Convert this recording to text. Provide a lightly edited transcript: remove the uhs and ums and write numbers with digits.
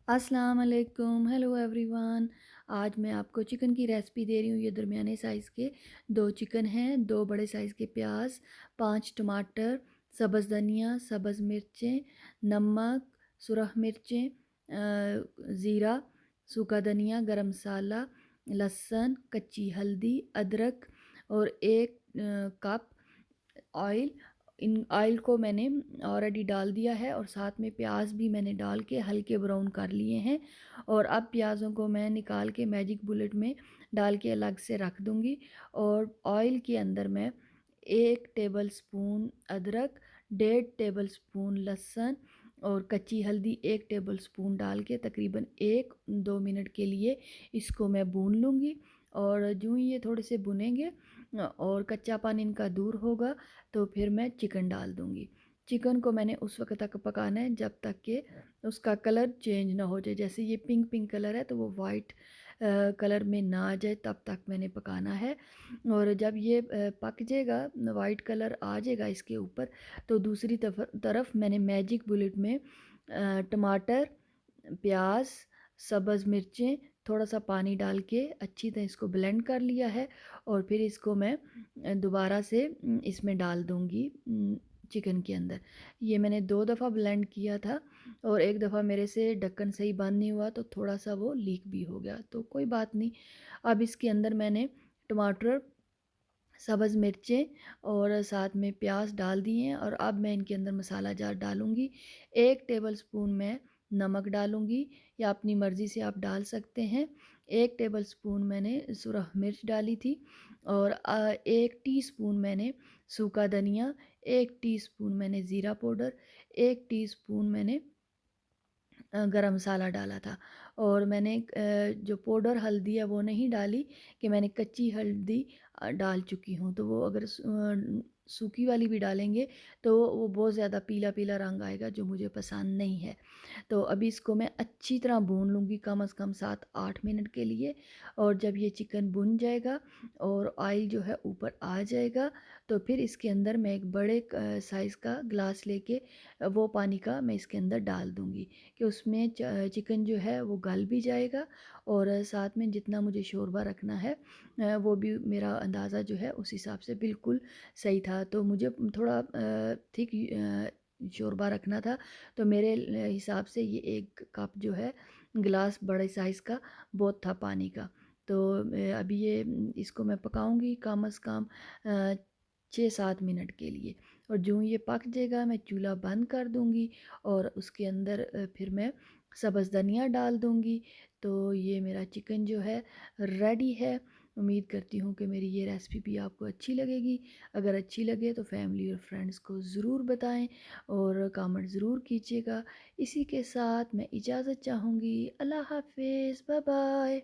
अस्सलाम वालेकुम, hello everyone. आज मैं आपको चिकन की रेसिपी दे रही हूँ। ये दरमियाने साइज़ के 2 चिकन हैं, 2 बड़े साइज़ के प्याज, 5 टमाटर, सब्ज़ धनिया, सब्ज़ मिर्चें, नमक, सुरख मिर्चें, ज़ीरा, सूखा धनिया, गरम मसाला, लहसुन, कच्ची हल्दी, अदरक और 1 कप ऑयल। इन ऑयल को मैंने ऑलरेडी डाल दिया है और साथ में प्याज भी मैंने डाल के हल्के ब्राउन कर लिए हैं। और अब प्याज़ों को मैं निकाल के मैजिक बुलेट में डाल के अलग से रख दूँगी। और ऑयल के अंदर मैं 1 टेबल स्पून अदरक, 1.5 टेबल स्पून लहसुन और कच्ची हल्दी 1 टेबल स्पून डाल के तकरीबन 1-2 मिनट के लिए इसको मैं भून लूँगी। और जो ही ये थोड़े से भुनेंगे और कच्चा पानी इनका दूर होगा तो फिर मैं चिकन डाल दूँगी। चिकन को मैंने उस वक़्त तक पकाना है जब तक कि उसका कलर चेंज ना हो जाए। जैसे ये पिंक पिंक कलर है तो वो वाइट कलर में ना आ जाए तब तक मैंने पकाना है। और जब ये पक जाएगा, वाइट कलर आ जाएगा इसके ऊपर, तो दूसरी तरफ मैंने मैजिक बुलेट में टमाटर, प्याज, सब्ज़ मिर्चें, थोड़ा सा पानी डाल के अच्छी तरह इसको ब्लेंड कर लिया है। और फिर इसको मैं दोबारा से इसमें डाल दूँगी चिकन के अंदर। ये मैंने 2 दफ़ा ब्लेंड किया था और एक दफ़ा मेरे से ढक्कन सही बंद नहीं हुआ तो थोड़ा सा वो लीक भी हो गया, तो कोई बात नहीं। अब इसके अंदर मैंने टमाटर, सब्ज़ मिर्चें और साथ में प्याज डाल दिए हैं। और अब मैं इनके अंदर मसाला जार डालूँगी। 1 टेबल स्पून मैं नमक डालूँगी, या अपनी मर्ज़ी से आप डाल सकते हैं। 1 टेबल स्पून मैंने सुरख मिर्च डाली थी। और 1 टीस्पून मैंने सूखा धनिया, 1 टीस्पून मैंने ज़ीरा पाउडर, 1 टीस्पून मैंने गरम मसाला डाला था। और मैंने जो पाउडर हल्दी है वो नहीं डाली, कि मैंने कच्ची हल्दी डाल चुकी हूँ। तो वो अगर सूखी वाली भी डालेंगे तो वो बहुत ज़्यादा पीला पीला रंग आएगा, जो मुझे पसंद नहीं है। तो अभी इसको मैं अच्छी तरह भून लूँगी कम से कम 7-8 मिनट के लिए। और जब ये चिकन भुन जाएगा और ऑयल जो है ऊपर आ जाएगा, तो फिर इसके अंदर मैं एक बड़े साइज़ का ग्लास लेके वो पानी का मैं इसके अंदर डाल दूँगी, कि उसमें चिकन जो है वो गल भी जाएगा। और साथ में जितना मुझे शोरबा रखना है वो भी मेरा अंदाज़ा जो है उस हिसाब से बिल्कुल सही था। तो मुझे थोड़ा थिक शोरबा रखना था, तो मेरे हिसाब से ये 1 कप जो है गिलास बड़े साइज़ का बहुत था पानी का। तो अभी ये इसको मैं पकाऊंगी कम से कम 6-7 मिनट के लिए। और जो ये पक जाएगा मैं चूल्हा बंद कर दूंगी और उसके अंदर फिर मैं सब्ज़ धनिया डाल दूंगी। तो ये मेरा चिकन जो है रेडी है। उम्मीद करती हूँ कि मेरी ये रेसिपी भी आपको अच्छी लगेगी। अगर अच्छी लगे तो फैमिली और फ्रेंड्स को ज़रूर बताएं और कमेंट ज़रूर कीजिएगा। इसी के साथ मैं इजाज़त चाहूँगी। अल्लाह हाफ़िज़, बाय बाय।